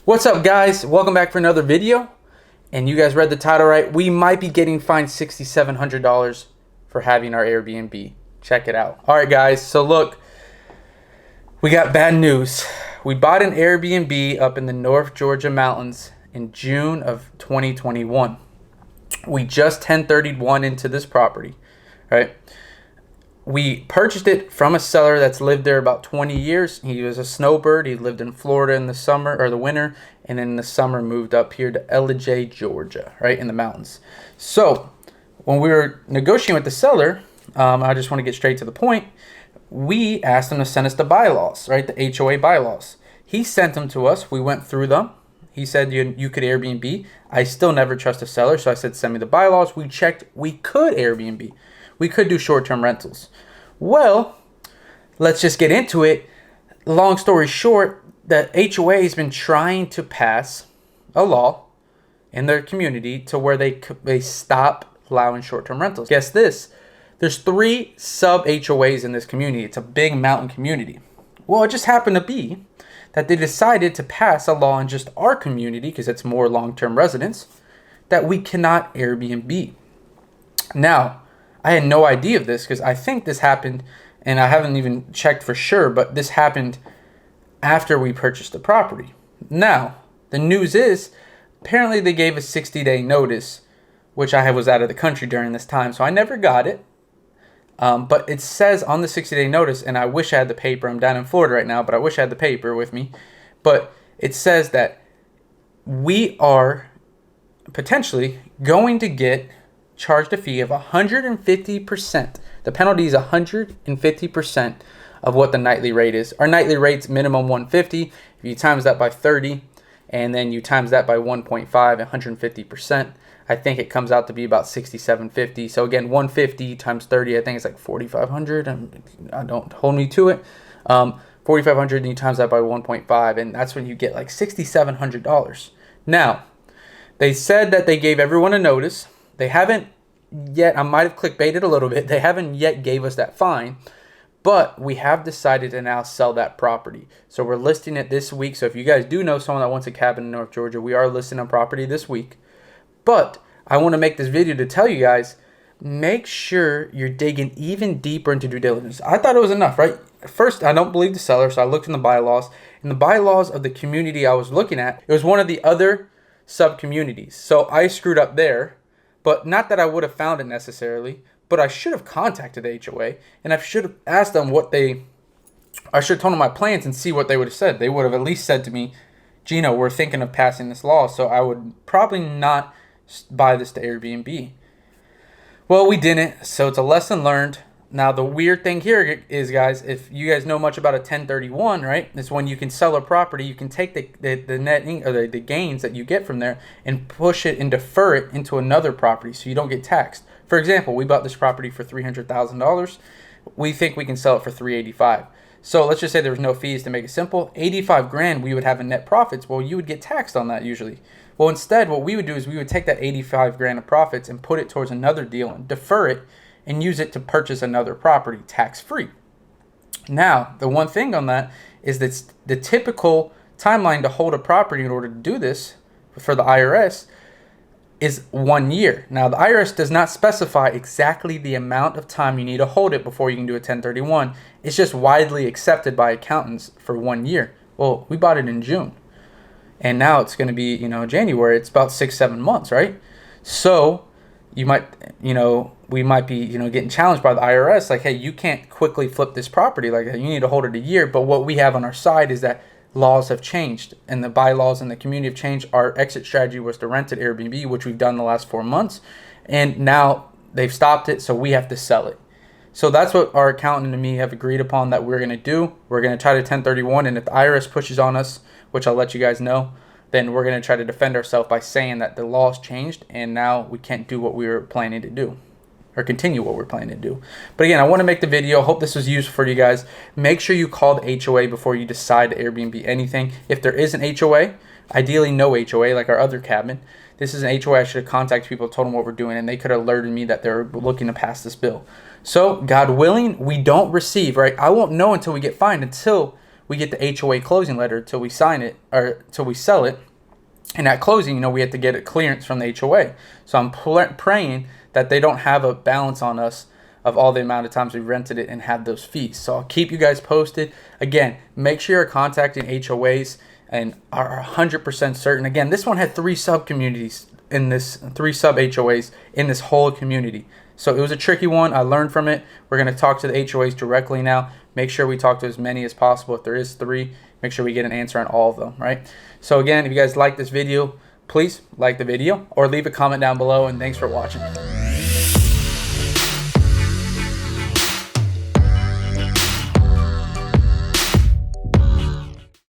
What's up, guys? Welcome back for another video. And you guys read the title right. We might be getting fined $6,700 for having our Airbnb. Check it out. All right, guys. So look, we got bad news. We bought an Airbnb up in the North Georgia mountains in June of 2021. We just 1031 into this property, right? We purchased it from a seller that's lived there about 20 years. He was a snowbird. He lived in Florida in the summer or the winter, and then in the summer moved up here to LJ, Georgia, right in the mountains. So when we were negotiating with the seller, I just want to get straight to the point. We asked him to send us the bylaws, right? The HOA bylaws. He sent them to us. We went through them. He said you could Airbnb. I still never trust a seller, so I said send me the bylaws. We checked. We could Airbnb. We could do short-term rentals. Well, let's just get into it. Long story short, the HOA has been trying to pass a law in their community to where they stop allowing short-term rentals. Guess this. There's 3 sub-HOAs in this community. It's a big mountain community. Well, it just happened to be that they decided to pass a law in just our community, because it's more long-term residents, that we cannot Airbnb. Now, I had no idea of this because I think this happened, and I haven't even checked for sure, but this happened after we purchased the property. Now, the news is, apparently they gave a 60-day notice, which I was out of the country during this time, so I never got it. But it says on the 60-day notice, and I wish I had the paper. I'm down in Florida right now, but I wish I had the paper with me. But it says that we are potentially going to get charged a fee of 150%. The penalty is 150% of what the nightly rate is. Our nightly rate's minimum 150. If you times that by 30, and then you times that by 1.5, 150%, I think it comes out to be about $6,750. So again, 150 times 30, I think it's like 4,500. I don't hold me to it. 4,500, and you times that by 1.5, and that's when you get like $6,700. Now, they said that they gave everyone a notice. They haven't yet. I might have clickbaited a little bit. They haven't yet gave us that fine, but we have decided to now sell that property. So we're listing it this week. So if you guys do know someone that wants a cabin in North Georgia, we are listing a property this week. But I want to make this video to tell you guys, make sure you're digging even deeper into due diligence. I thought it was enough, right? First, I don't believe the seller, so I looked in the bylaws. In the bylaws of the community I was looking at, it was one of the other sub-communities. So I screwed up there. But not that I would have found it necessarily, but I should have contacted the HOA, and I should have asked them I should have told them my plans and see what they would have said. They would have at least said to me, Gino, we're thinking of passing this law, so I would probably not buy this to Airbnb. Well, we didn't, so it's a lesson learned. Now, the weird thing here is, guys, if you guys know much about a 1031, right, it's when you can sell a property, you can take the net or the gains that you get from there and push it and defer it into another property so you don't get taxed. For example, we bought this property for $300,000. We think we can sell it for $385,000. So let's just say there was no fees to make it simple. $85,000 we would have in net profits. Well, you would get taxed on that usually. Well, instead, what we would do is we would take that $85,000 of profits and put it towards another deal and defer it and use it to purchase another property tax-free. Now, the one thing on that is that the typical timeline to hold a property in order to do this for the IRS is 1 year. Now, the IRS does not specify exactly the amount of time you need to hold it before you can do a 1031. It's just widely accepted by accountants for 1 year. Well, we bought it in June, and now it's going to be, January. It's about 6-7 months, right? So we might be, getting challenged by the IRS. Like, hey, you can't quickly flip this property. Like, you need to hold it a year. But what we have on our side is that laws have changed, and the bylaws in the community have changed. Our exit strategy was to rent at Airbnb, which we've done the last 4 months. And now they've stopped it, so we have to sell it. So that's what our accountant and me have agreed upon that we're going to do. We're going to try to 1031, and if the IRS pushes on us, which I'll let you guys know, then we're going to try to defend ourselves by saying that the laws changed and now we can't do what we were planning to do, or continue what we're planning to do. But again, I want to make the video. Hope this was useful for you guys. Make sure you call the HOA before you decide to Airbnb anything. If there is an HOA, ideally no HOA like our other cabin. This is an HOA. I should have contacted people, told them what we're doing, and they could have alerted me that they're looking to pass this bill. So God willing, we don't receive, right? I won't know until we get fined, until we get the HOA closing letter till we sign it or till we sell it. And at closing, we have to get a clearance from the HOA. So I'm praying that they don't have a balance on us of all the amount of times we rented it and have those fees. So I'll keep you guys posted. Again, make sure you're contacting HOAs and are 100% certain. Again, this one had 3 sub communities in this, 3 sub HOAs in this whole community. So it was a tricky one. I learned from it. We're going to talk to the HOAs directly now. Make sure we talk to as many as possible. If there is 3, make sure we get an answer on all of them, right? So again, if you guys like this video, please like the video or leave a comment down below, and thanks for watching.